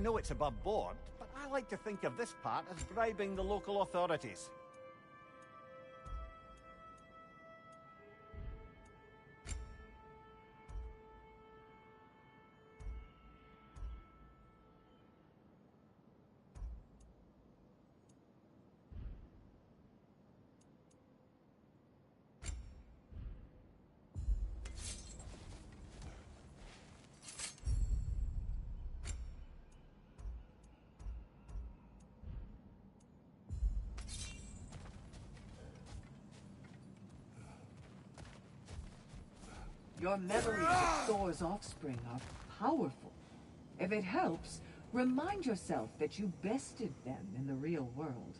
know it's above board, but I like to think of this part as bribing the local authorities. Your memories of Thor's offspring are powerful. If it helps, remind yourself that you bested them in the real world.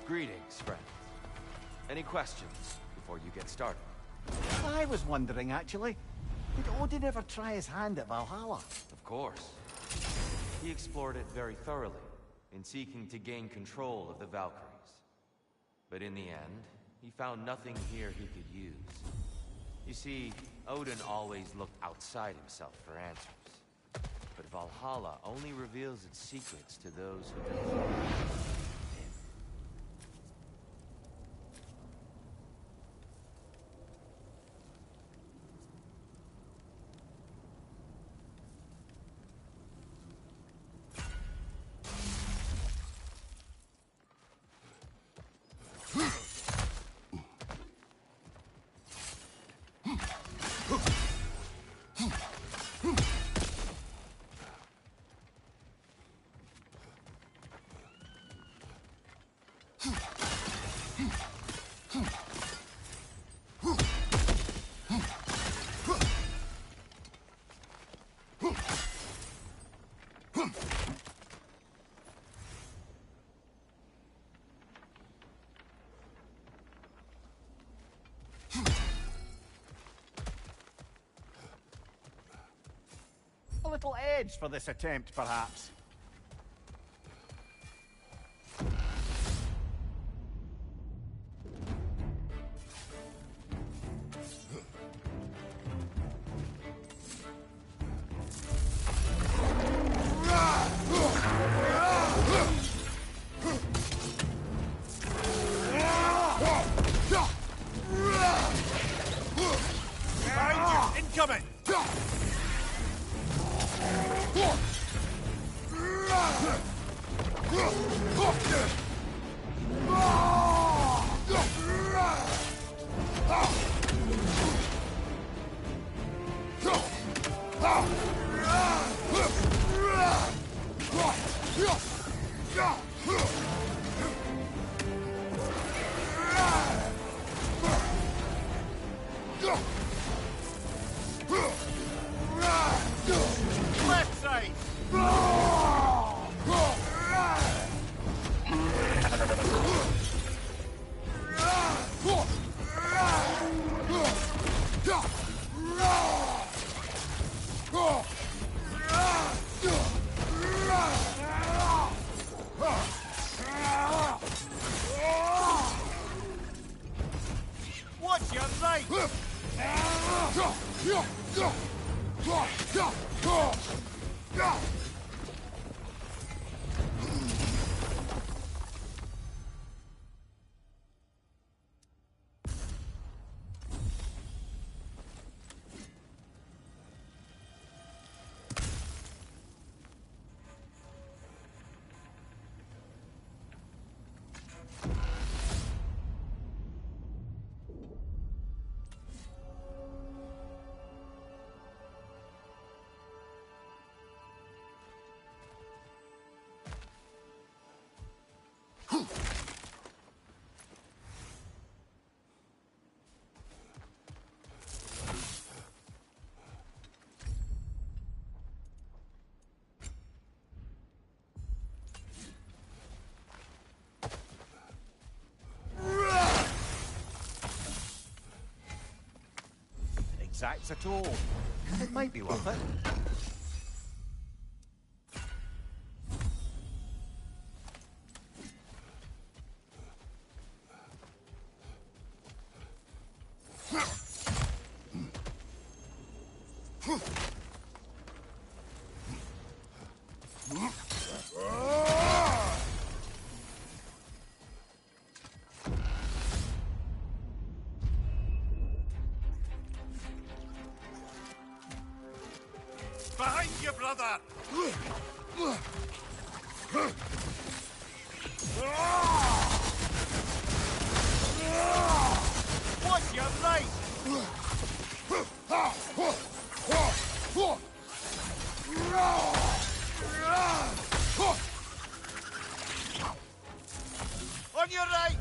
Greetings, friends. Any questions before you get started? I was wondering, actually, did Odin ever try his hand at Valhalla? Of course. He explored it very thoroughly, in seeking to gain control of the Valkyries. But in the end, he found nothing here he could use. You see, Odin always looked outside himself for answers. But Valhalla only reveals its secrets to those who confront him. A little edge for this attempt, perhaps. Left side! What's your right? Exacts a toll. It might be worth it. Behind you, brother! What's your right? On your right!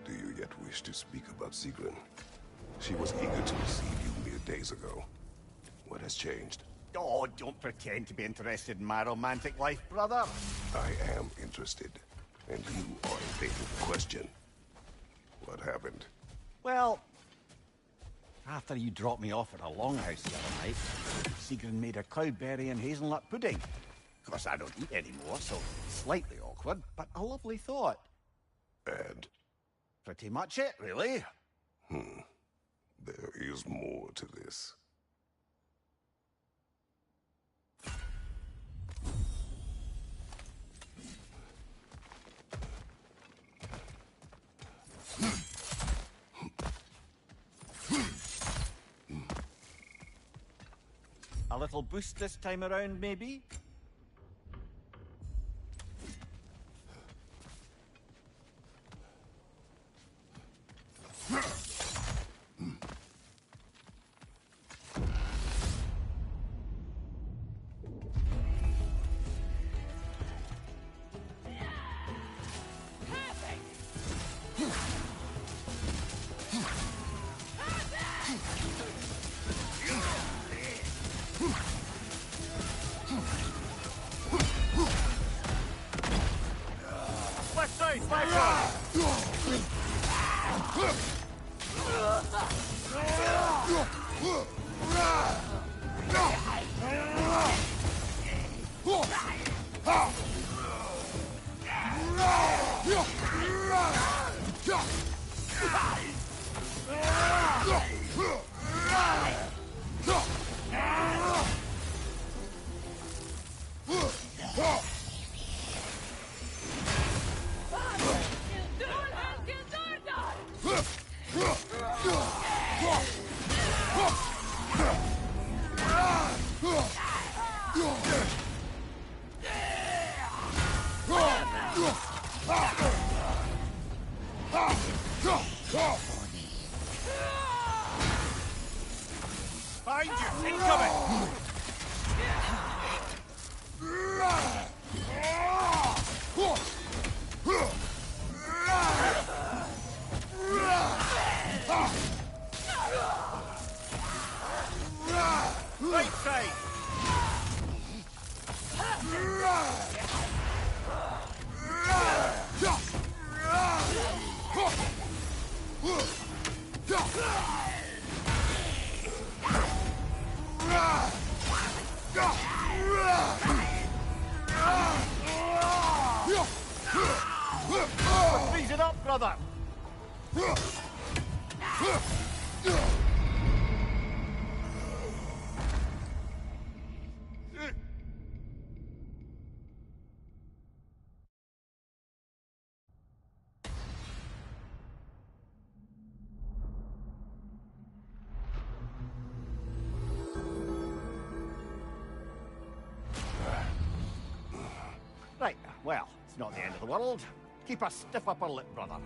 Do you yet wish to speak about Sigrun? She was eager to receive you mere days ago. What has changed? Oh, don't pretend to be interested in my romantic life, brother. I am interested, and you are evading the question. What happened? Well, after you dropped me off at a longhouse the other night, Sigrun made a cloudberry and hazelnut pudding. Of course, I don't eat anymore, so slightly awkward, but a lovely thought. And? Pretty much it, really. There is more to this. A little boost this time around, maybe? Find you! Incoming! Right side! Freeze it up, brother! Right, well, it's not the end of the world. Keep a stiff upper lip, brother.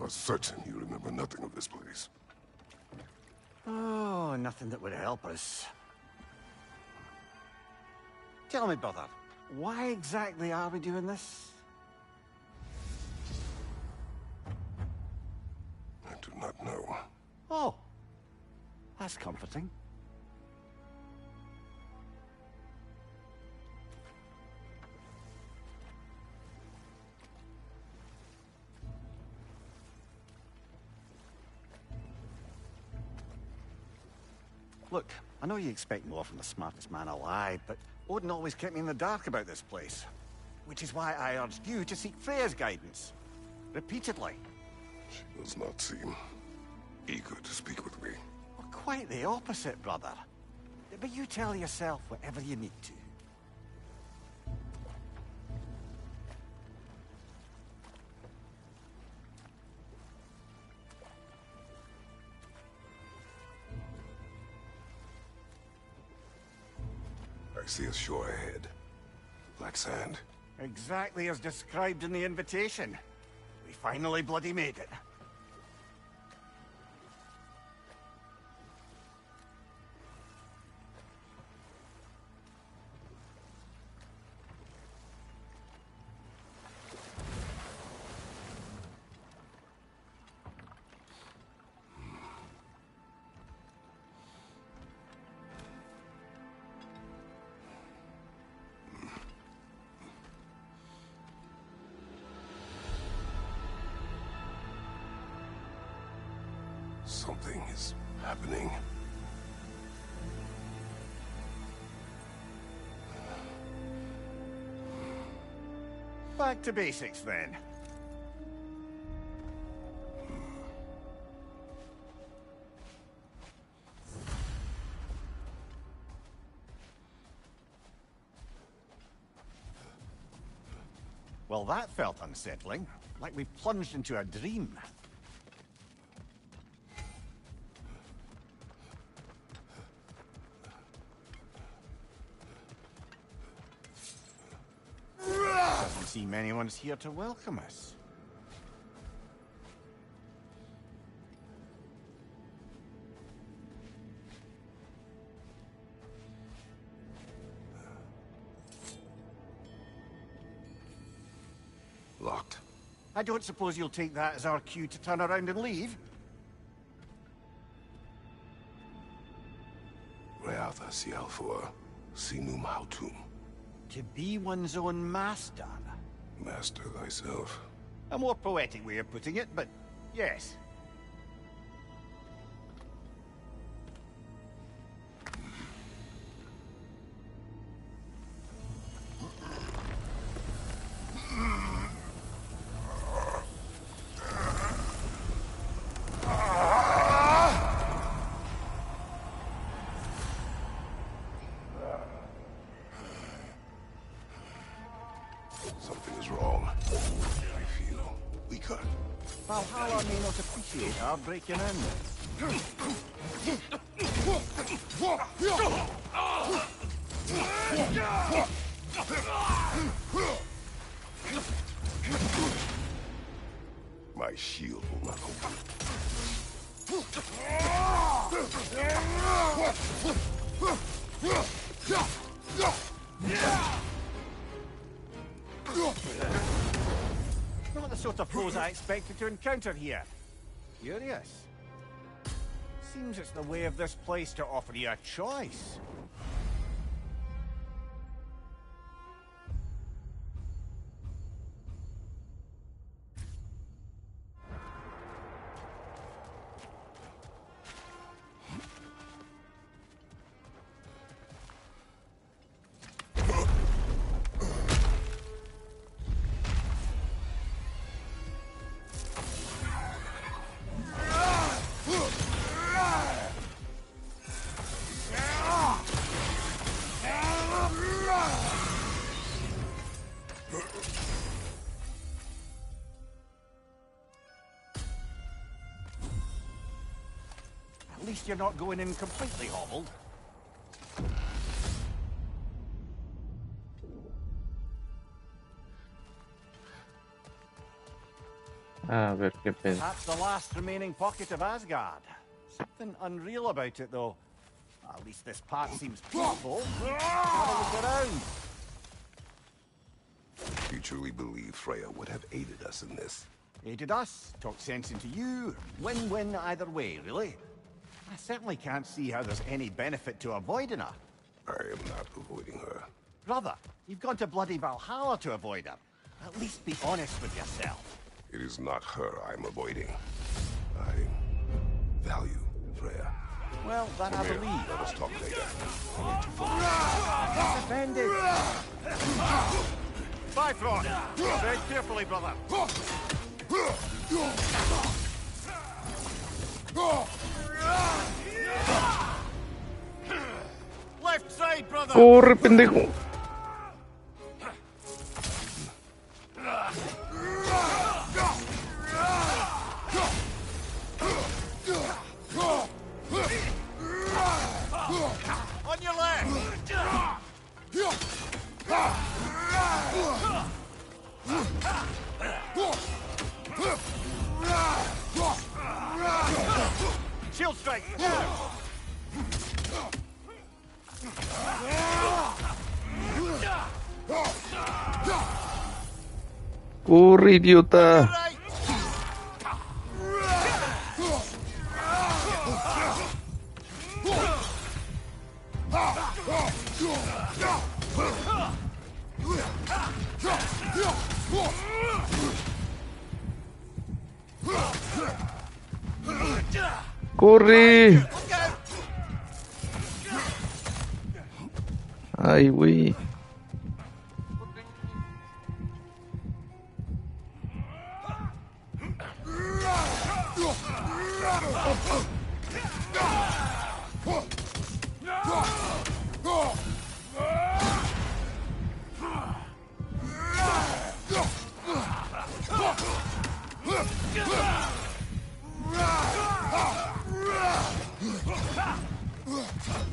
You're certain you remember nothing of this place? Oh, nothing that would help us. Tell me, brother, why exactly are we doing this? I do not know. Oh, that's comforting. Look, I know you expect more from the smartest man alive, but Odin always kept me in the dark about this place. Which is why I urged you to seek Freya's guidance. Repeatedly. She does not seem eager to speak with me. Well, quite the opposite, brother. But you tell yourself whatever you need to. I see a shore ahead. Black sand. Exactly as described in the invitation. We finally bloody made it. Something is happening. Back to basics, then. Well, that felt unsettling. Like we plunged into a dream. Doesn't seem anyone's here to welcome us. Locked. I don't suppose you'll take that as our cue to turn around and leave? Reatha Sialfor, Sinum Hautum. To be one's own master. Master thyself. A more poetic way of putting it, but yes. Something is wrong. I feel weaker. Valhalla may not appreciate our breaking in. My shield will not hold Not the sort of foes I expected to encounter here. Curious. Seems it's the way of this place to offer you a choice. At least you're not going in completely hobbled. Perché penso. That's the last remaining pocket of Asgard. Something unreal about it, though. At least this part seems peaceful. Have a look around. You truly believe Freya would have aided us in this? Aided us, talked sense into you. Win-win either way, really. I certainly can't see how there's any benefit to avoiding her. I am not avoiding her. Brother, you've gone to bloody Valhalla to avoid her. At least be honest with yourself. It is not her I'm avoiding. I value Freya. Well, that I Samir, believe. let us talk later. I need to focus. Defended. Bifrost! Tread carefully, brother. Left side, brother! ¡Corre, pendejo! On your left! Shield strike! Now! ¡Corre, idiota! Right! ¡Corre! Look out! ¡Ay, güey!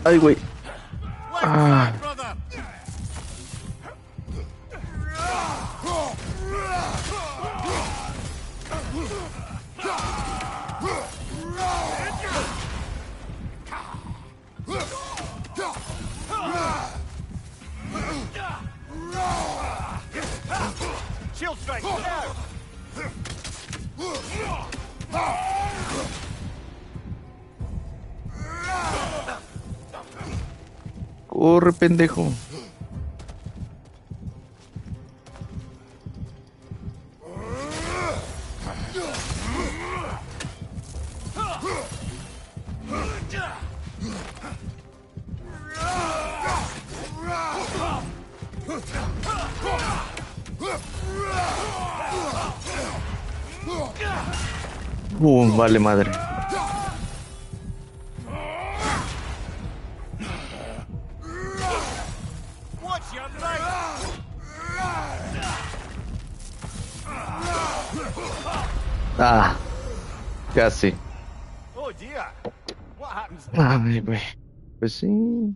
¡Ay, güey! Left Ah. side, brother! Shield strike! Now! ¡Corre, pendejo! Vale madre. Watch your right! Ah, casi. Oh dear! What happens? Ay, güey. Pues sí.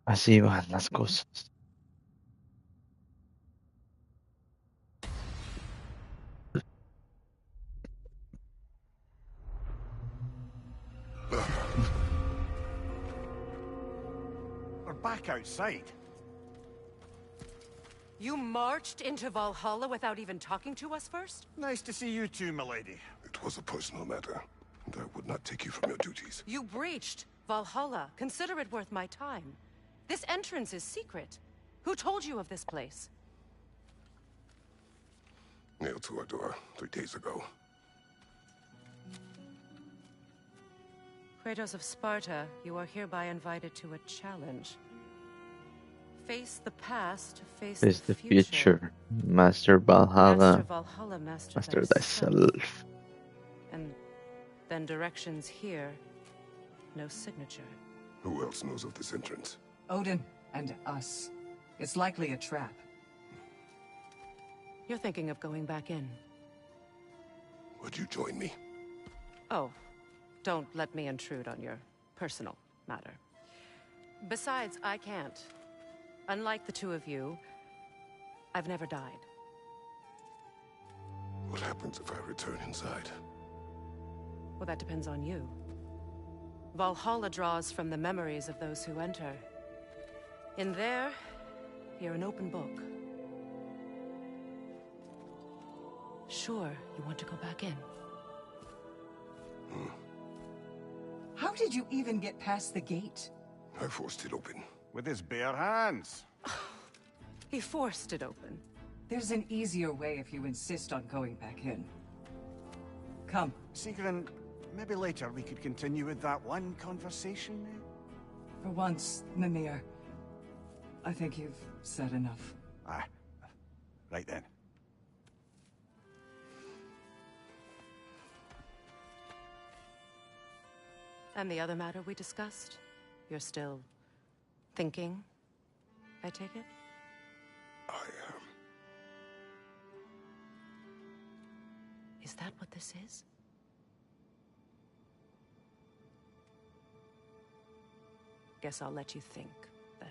Así van las cosas. We're back outside. You marched into Valhalla without even talking to us first? Nice to see you too, milady. It was a personal matter, and I would not take you from your duties. You breached Valhalla. Consider it worth my time. This entrance is secret. Who told you of this place? Nailed to our door 3 days ago. Kratos of Sparta, you are hereby invited to a challenge. Face the past, face It's the the future. Master Master Valhalla. Valhalla, master Master thyself. thyself. And then directions here, no signature. Who else knows of this entrance? Odin and us. It's likely a trap. You're thinking of going back in. Would you join me? Oh, don't let me intrude on your personal matter. Besides, I can't. Unlike the two of you, I've never died. What happens if I return inside? Well, that depends on you. Valhalla draws from the memories of those who enter. In there, you're an open book. Sure, you want to go back in. How did you even get past the gate? I forced it open. With his bare hands. He forced it open. There's an easier way if you insist on going back in. Come. Sigrun, maybe later we could continue with that one conversation, eh? For once, Mimir, I think you've said enough. Ah, right then. And the other matter we discussed? You're still thinking, I take it? I am. Is that what this is? Guess I'll let you think, then.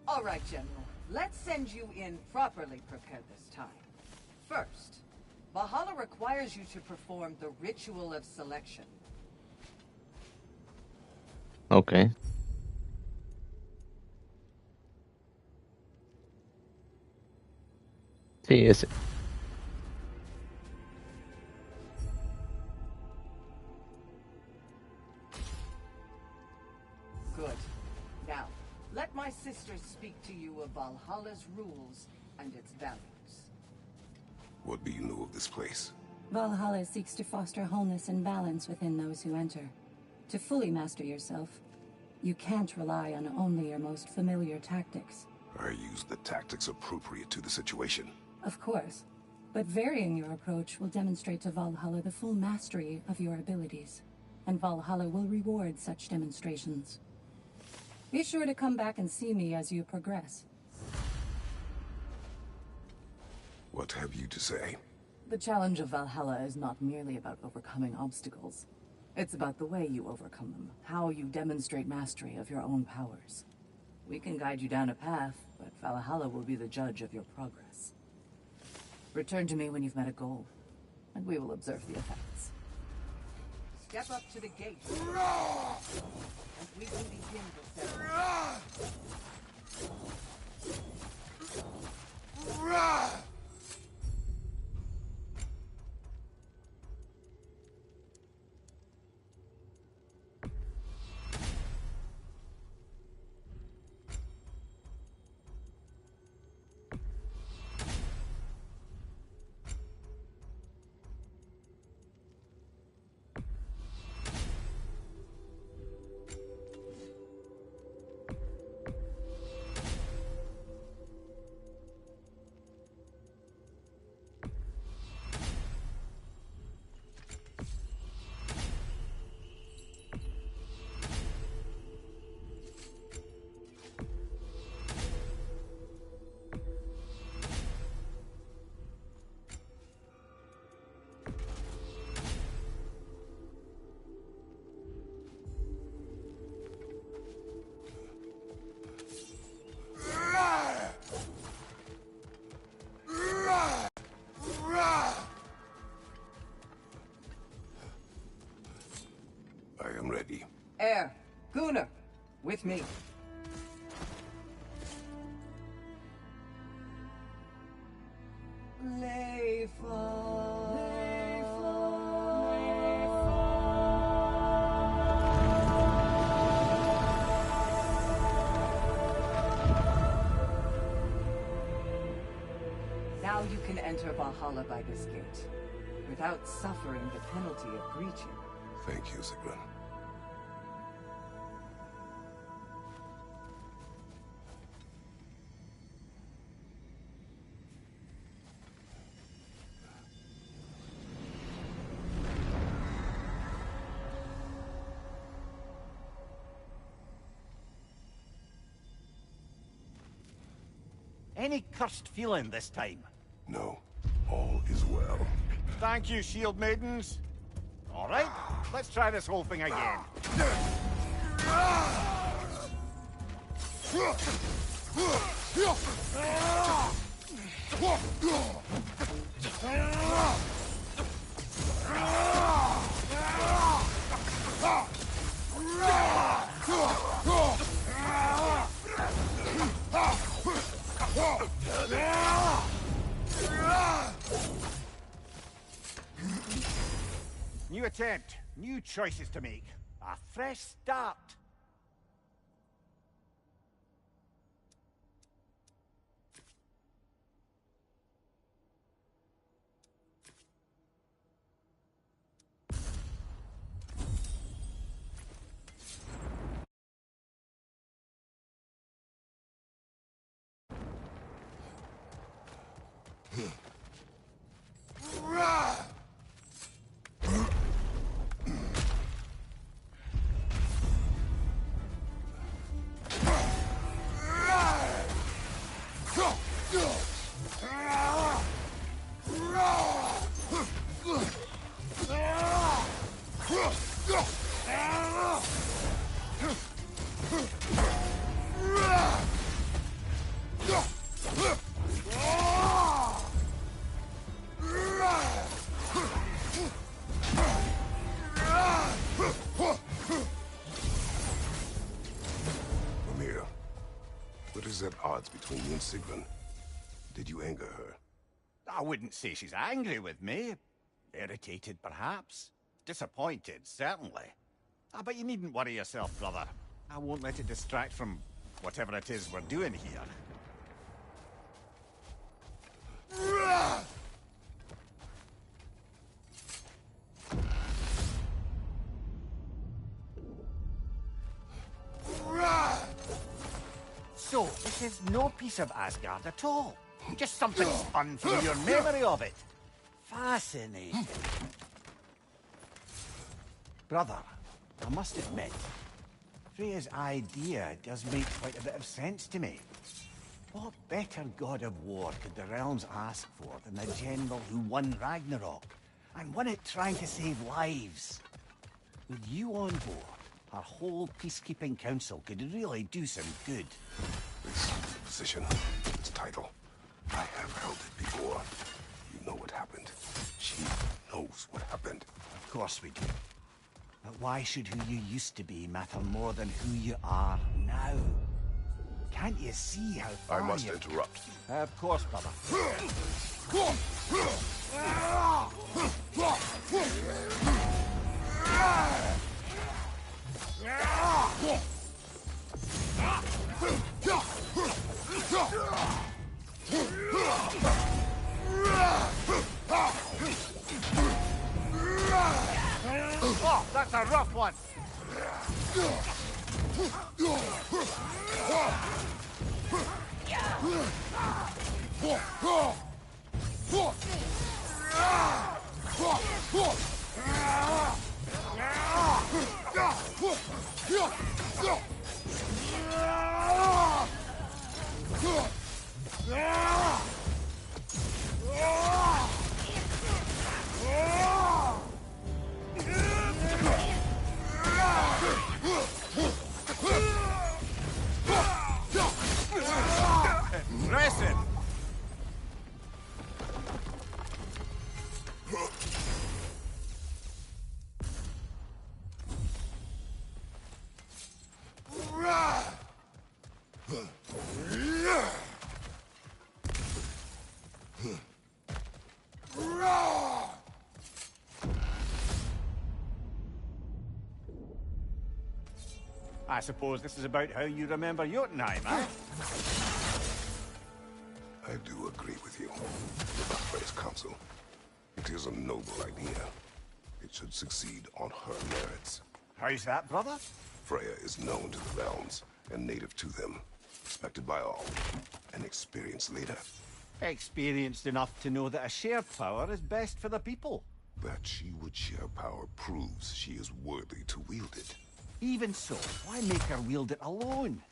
All right, General. Let's send you in properly prepared this time. First, Valhalla requires you to perform the ritual of selection. Okay. Sí, ese. Good. Now, let my sisters speak to you of Valhalla's rules and its values. What do you know of this place? Valhalla seeks to foster wholeness and balance within those who enter. To fully master yourself, you can't rely on only your most familiar tactics. I use the tactics appropriate to the situation. Of course, but varying your approach will demonstrate to Valhalla the full mastery of your abilities, and Valhalla will reward such demonstrations. Be sure to come back and see me as you progress. What have you to say? The challenge of Valhalla is not merely about overcoming obstacles. It's about the way you overcome them, how you demonstrate mastery of your own powers. We can guide you down a path, but Valhalla will be the judge of your progress. Return to me when you've met a goal, and we will observe the effects. Step up to the gate, and we will begin the ceremony. I am ready. Air, Gunnar, with me. Now you can enter Valhalla by this gate, without suffering the penalty of breaching. Thank you, Sigrun. Any cursed feeling this time? No, all is well. Thank you, shield maidens. All right, let's try this whole thing again. New attempt, new choices to make. A fresh start. What is at odds between you and Sigrun? Did you anger her? I wouldn't say she's angry with me. Irritated, perhaps. Disappointed, certainly. But you needn't worry yourself, brother. I won't let it distract from whatever it is we're doing here. So, this is no piece of Asgard at all. Just something spun from your memory of it. Fascinating. Brother, I must admit, Freya's idea does make quite a bit of sense to me. What better god of war could the realms ask for than the general who won Ragnarok, and won it trying to save lives? With you on board, our whole peacekeeping council could really do some good. This position, this title, I have held it before. You know what happened. She knows what happened. Of course we do. But why should who you used to be matter more than who you are now? Can't you see how far I must interrupt. Of course, brother. Oh, that's a rough one. Impressive. I suppose this is about how you remember Jotunheim, eh? I do agree with you about Freya's council. It is a noble idea. It should succeed on her merits. How's that, brother? Freya is known to the realms and native to them. Respected by all. An experienced leader. Experienced enough to know that a shared power is best for the people. That she would share power proves she is worthy to wield it. Even so, why make her wield it alone?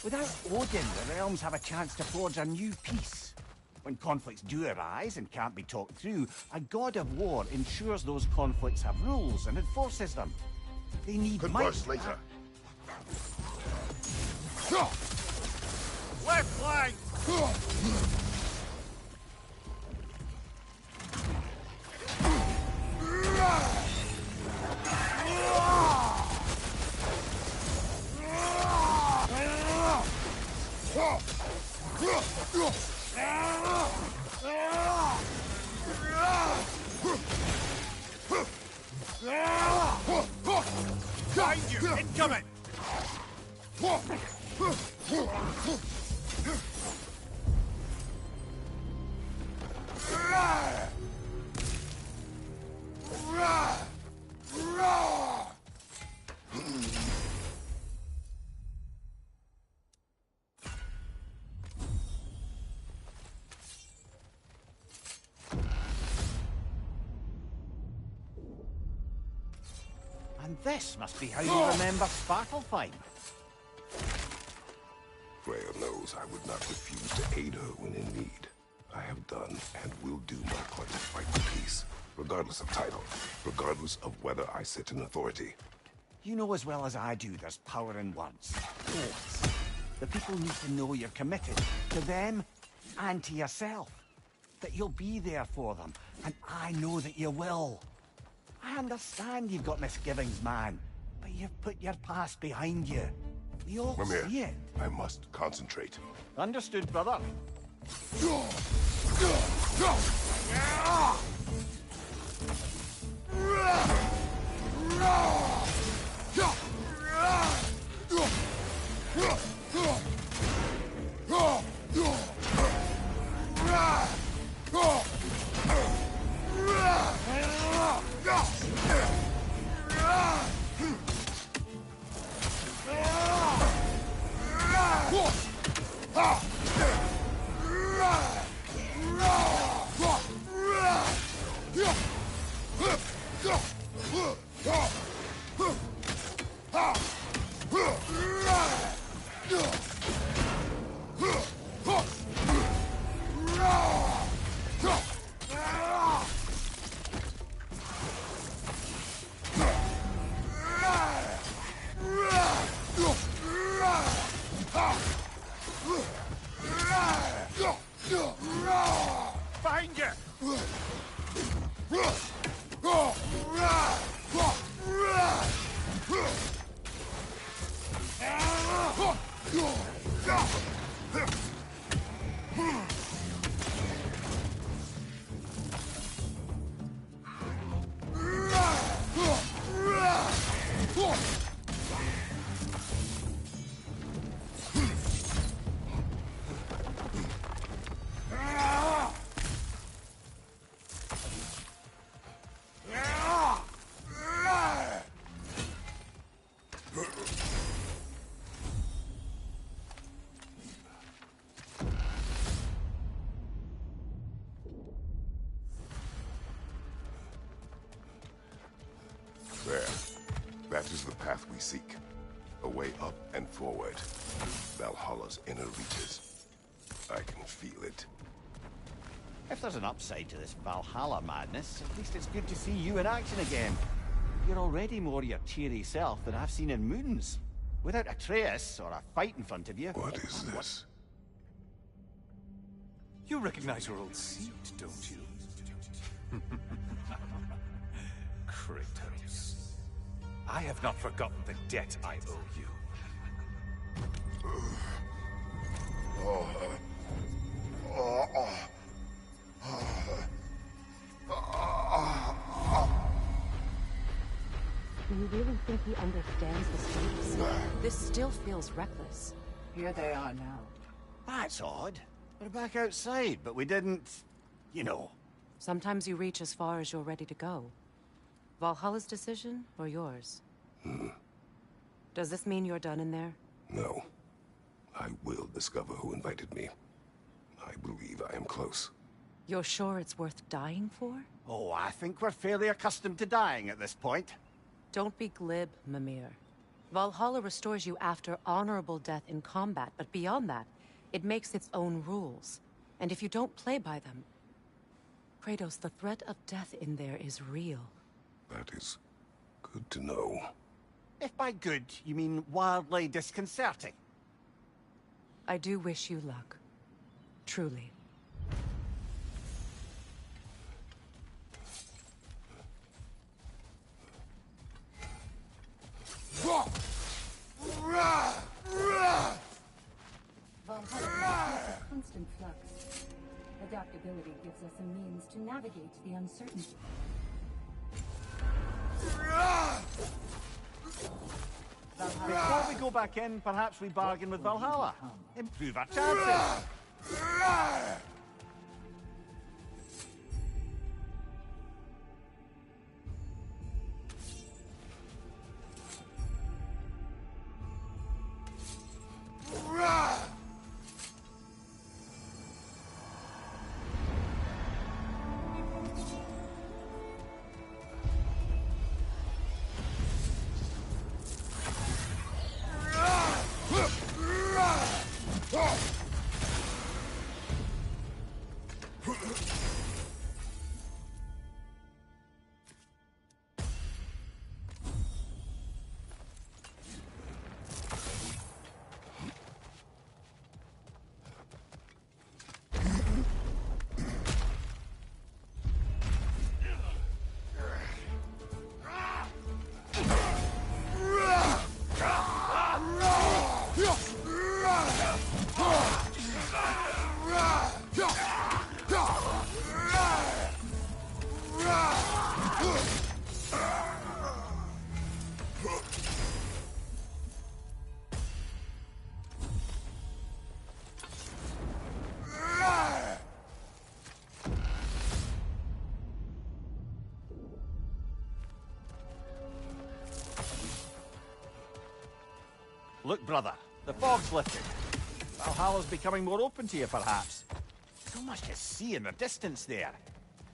Without Odin, the realms have a chance to forge a new peace. When conflicts do arise and can't be talked through, a god of war ensures those conflicts have rules and enforces them. They need Converse later. Left flank! Find you! Incoming! And this must be how you remember Svartalfheim. Freya knows I would not refuse to aid her when in need. I have done and will do my part to fight for peace, regardless of title, regardless of whether I sit in authority. You know as well as I do there's power in words. Oaths. The people need to know you're committed to them and to yourself. That you'll be there for them, and I know that you will. I understand you've got misgivings, man, but you've put your past behind you. We all Mimir, see it. I must concentrate. Understood, brother. Find you! There. That is the path we seek. A way up and forward. Valhalla's inner reaches. I can feel it. If there's an upside to this Valhalla madness, at least it's good to see you in action again. You're already more your cheery self than I've seen in moons. Without Atreus or a fight in front of you. What is this? You recognize your old seat, don't you? Kratos. I have not forgotten the debt I owe you. Do you really think he understands the stakes? This still feels reckless. Here they are now. That's odd. We're back outside, but we didn't... you know. Sometimes you reach as far as you're ready to go. Valhalla's decision, or yours? Does this mean you're done in there? No. I will discover who invited me. I believe I am close. You're sure it's worth dying for? Oh, I think we're fairly accustomed to dying at this point. Don't be glib, Mimir. Valhalla restores you after honorable death in combat, but beyond that, it makes its own rules. And if you don't play by them... Kratos, the threat of death in there is real. That is good to know. If by good, you mean wildly disconcerting. I do wish you luck. Truly. Valhalla is a constant flux. Adaptability gives us a means to navigate the uncertainty. Before we go back in, perhaps we bargain with Valhalla. Improve our chances. Look, brother, the fog's lifted. Valhalla's becoming more open to you, perhaps. So much to see in the distance there.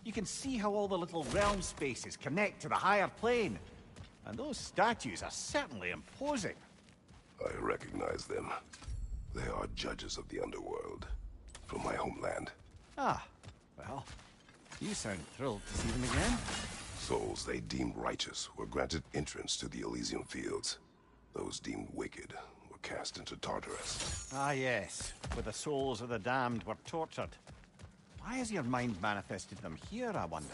You can see how all the little realm spaces connect to the higher plane. And those statues are certainly imposing. I recognize them. They are judges of the underworld, from my homeland. Ah, well, you sound thrilled to see them again. Souls they deemed righteous were granted entrance to the Elysium Fields. Those deemed wicked were cast into Tartarus. Ah, yes, where the souls of the damned were tortured. Why has your mind manifested them here, I wonder?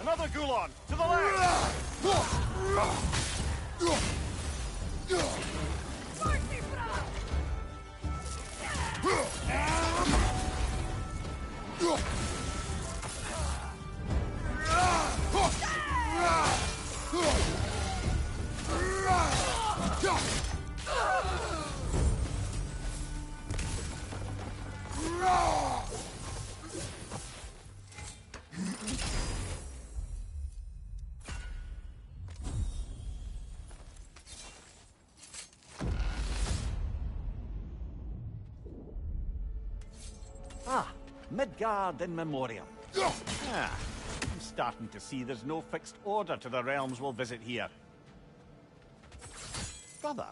Another Gulon! To the left! Ah, Midgard in memoriam. Ah, I'm starting to see there's no fixed order to the realms we'll visit here. Brother,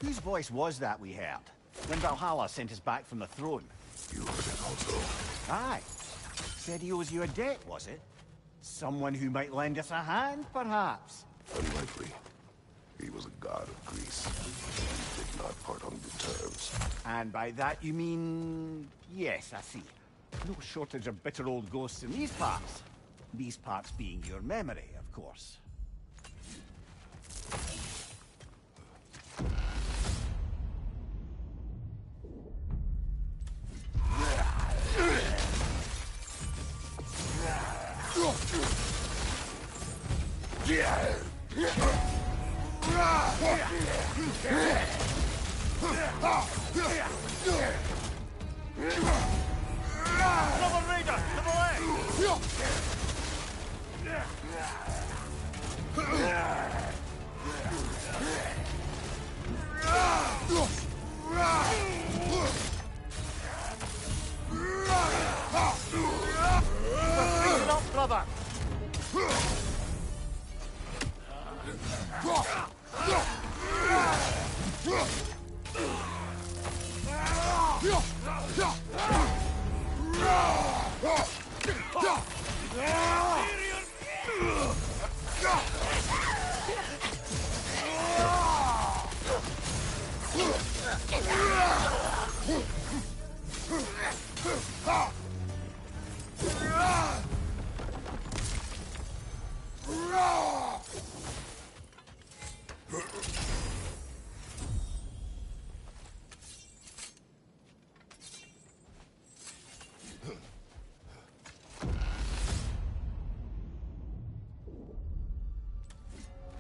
whose voice was that we heard when Valhalla sent us back from the throne? You heard it also. Aye. Said he owes you a debt, was it? Someone who might lend us a hand, perhaps? Unlikely. He was a god of Greece. He did not part on good terms. And by that you mean... Yes, I see. No shortage of bitter old ghosts in these parts. These parts being your memory, of course. Another raider to the left! Bring it up, brother!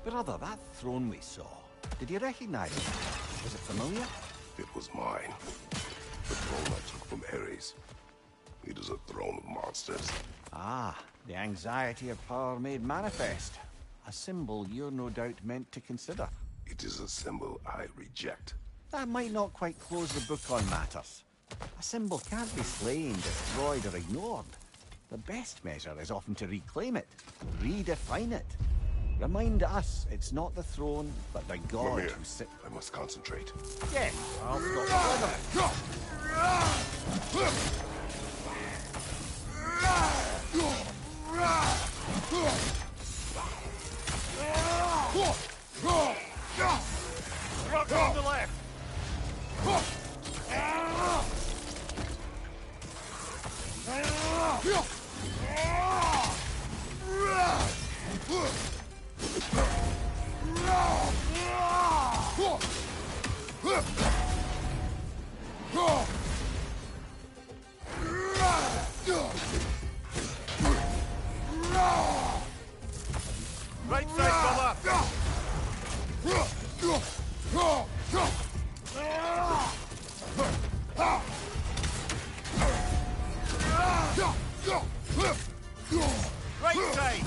Brother, that throne we saw, did you recognize it? Was it familiar? It was mine. The throne I took from Ares. It is a throne of monsters. Ah, the anxiety of power made manifest. A symbol you're no doubt meant to consider. It is a symbol I reject. That might not quite close the book on matters. A symbol can't be slain, destroyed, or ignored. The best measure is often to reclaim it, redefine it. Remind us it's not the throne, but the god Mimir, who sits. I must concentrate. Yes, I'll stop the weather. Rock on the left! Right side, fella! Right side!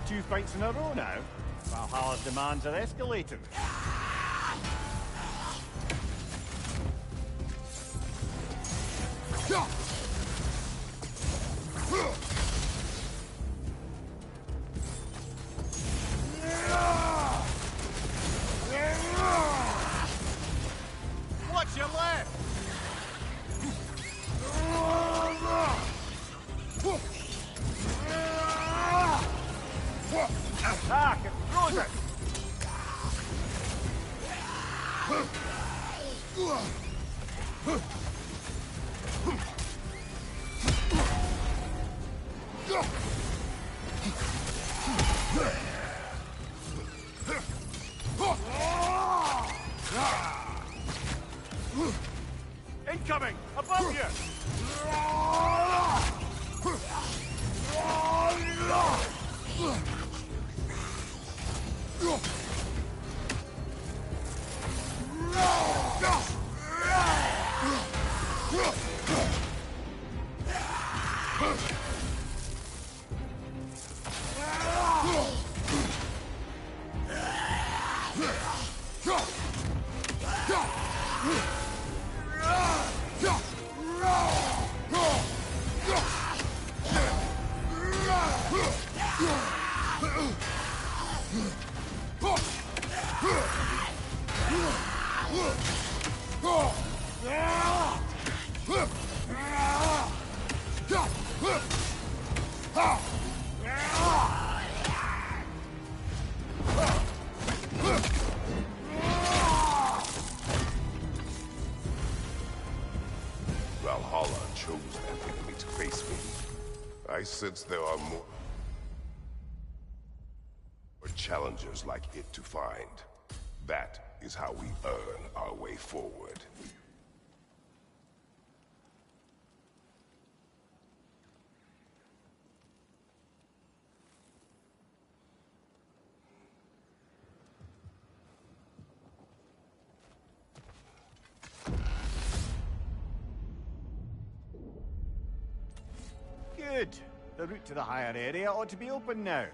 Two fights in a row now. Valhalla's demands are escalating. Watch your left! Attack and throws it! Incoming! Above you! Valhalla chose an enemy to face me. I sense there are more challengers like it to find. That is how we earn our way forward. Good. The route to the higher area ought to be open now.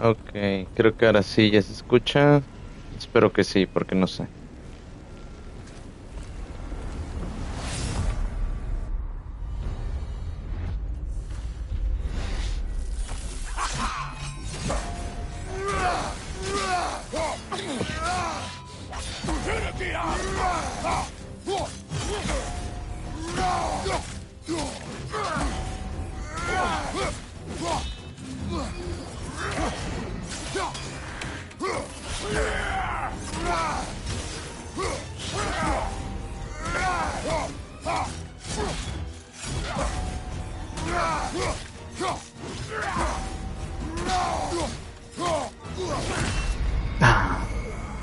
Ok, creo que ahora sí ya se escucha. Espero que sí, porque no sé.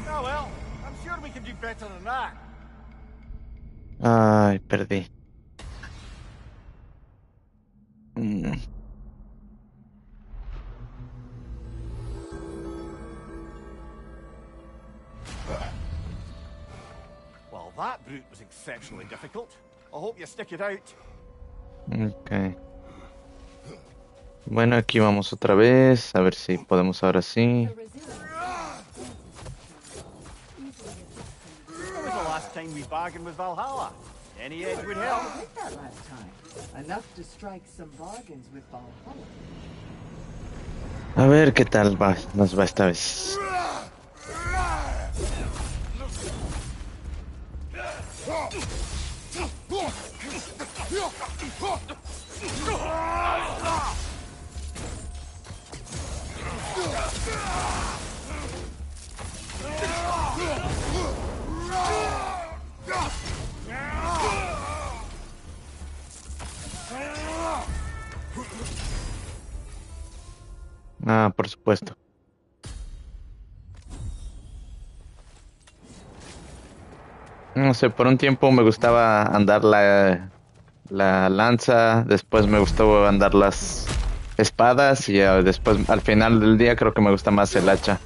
Oh well, I'm sure we can do better than that. Ay, perdí. Mm, Well, that brute was exceptionally difficult. I hope you stick it out. ok. Bueno, aquí vamos otra vez. A ver si podemos ahora sí. When was the last time we bargained with Valhalla? Any edge would help. I did that last time. Enough to strike some bargains with Valhalla. A ver qué tal nos va esta vez. Ah, por supuesto. No sé, por un tiempo me gustaba andar la lanza, después me gustó andar las espadas y después al final del día creo que me gusta más el hacha.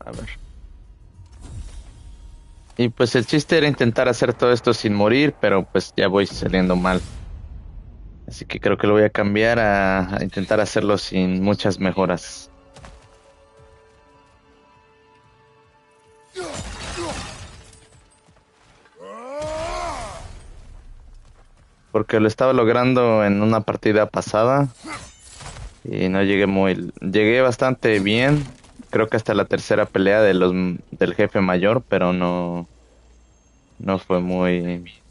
A ver. Y pues el chiste era intentar hacer todo esto sin morir, pero pues ya voy saliendo mal. Así que creo que lo voy a cambiar a intentar hacerlo sin muchas mejoras. Porque lo estaba logrando en una partida pasada y no llegué llegué bastante bien. Creo que hasta la tercera pelea del jefe mayor, pero no fue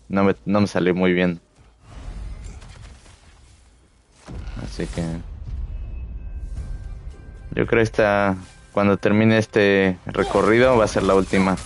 no me salió muy bien. Así que yo creo que cuando termine este recorrido va a ser la última.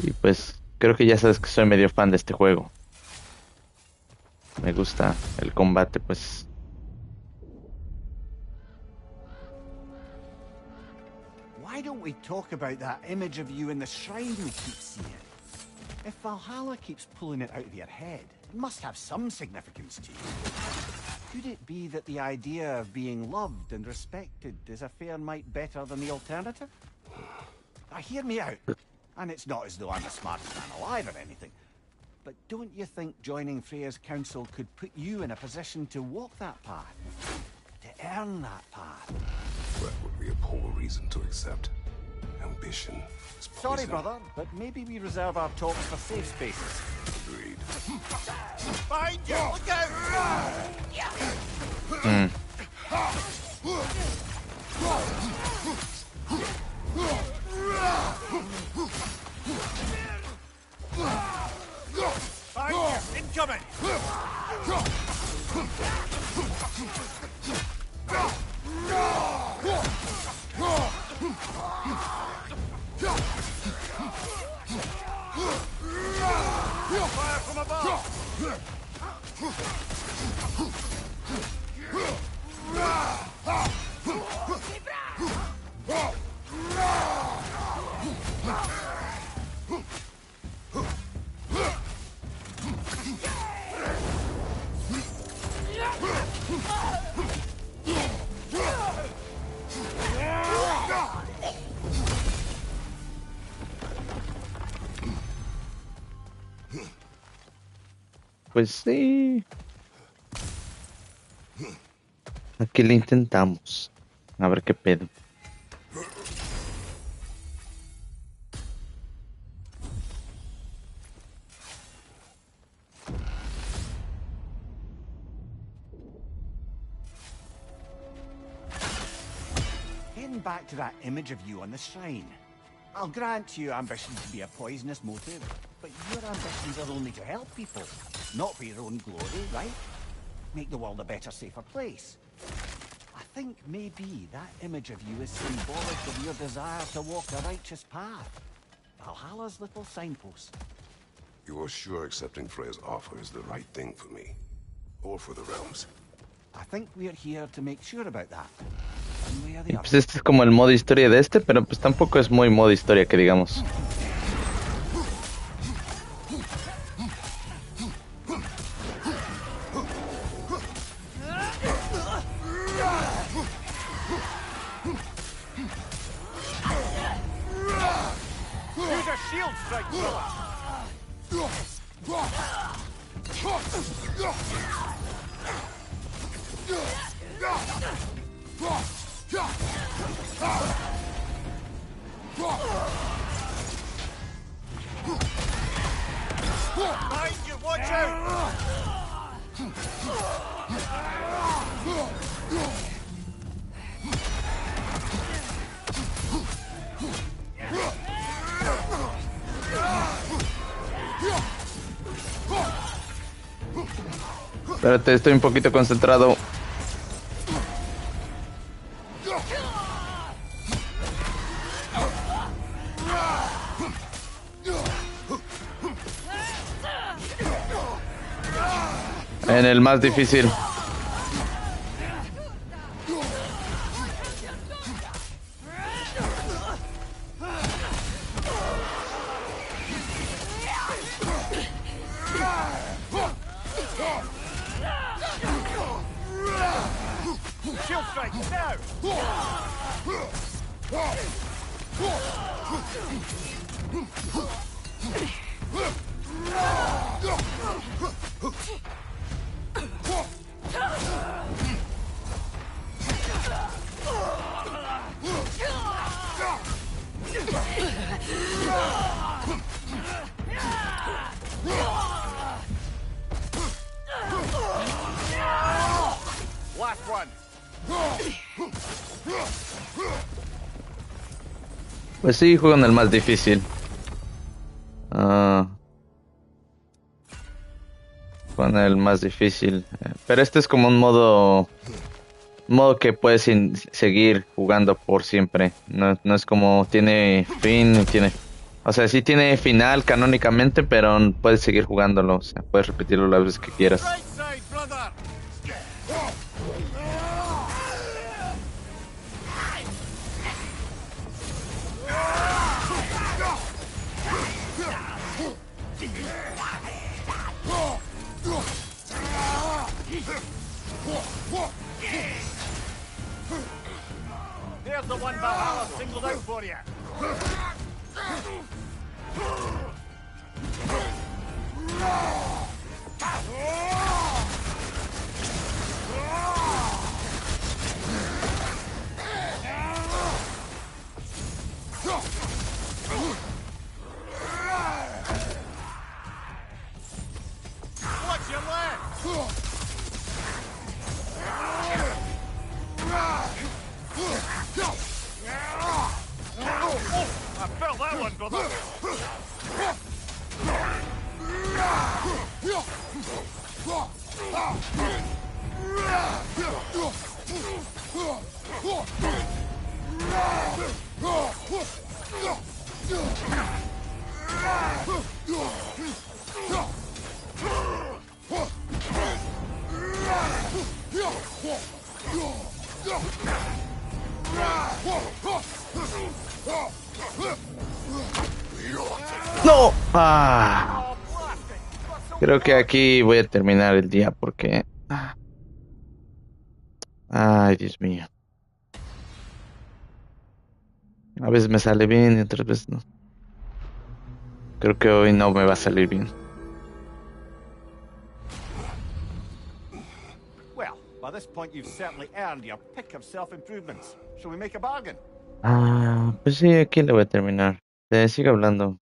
Y pues creo que ya sabes que soy medio fan de este juego. Me gusta el combate, pues. Why don't we talk about that image of you in the shrine we keep seeing? If Valhalla keeps pulling it out of your head, it must have some significance to you. Could it be that the idea of being loved and respected is a fair mite better than the alternative? Now hear me out, and it's not as though I'm the smartest man alive or anything, but don't you think joining Freya's council could put you in a position to walk that path? To earn that path? That would be a poor reason to accept. Ambition is poison. Sorry, brother, but maybe we reserve our talks for safe spaces. Agreed. Behind you! Look out! Behind you! Incoming! Fire from above! Pues sí. Aquí le intentamos. A ver qué pedo. Getting back to that image of you on the shrine. I'll grant you ambition to be a poisonous motive, but your ambitions are only to help people, not for your own glory, right? Make the world a better, safer place. I think maybe that image of you is symbolic of your desire to walk a righteous path. Valhalla's little signpost. You are sure accepting Freya's offer is the right thing for me? Or for the realms? I think we're here to make sure about that. One way or the Y other. pues este es como el modo historia de este, pero pues tampoco es muy modo historia que digamos. Use a shield strike, brother! Behind you, watch out! Espérate, estoy un poquito concentrado. En el más difícil. Shield strike now! Last one. Pues sí, juego en el más difícil. Con el más difícil. Pero este es como un modo que puedes seguir jugando por siempre. No es como tiene fin, o sea, sí tiene final canónicamente, pero puedes seguir jugándolo. O sea, puedes repetirlo las veces que quieras. Right side, brother! There's the one Valhalla singled out for you. Watch your left! I felt that one, brother! ¡No! Creo que aquí voy a terminar el día porque... Ay, Dios mío. A veces me sale bien y otras veces no. Creo que hoy no me va a salir bien. Well, by this point you've certainly earned your pick of self-improvements. Shall we make a bargain? Pues sí, aquí le voy a terminar. Te sigo hablando.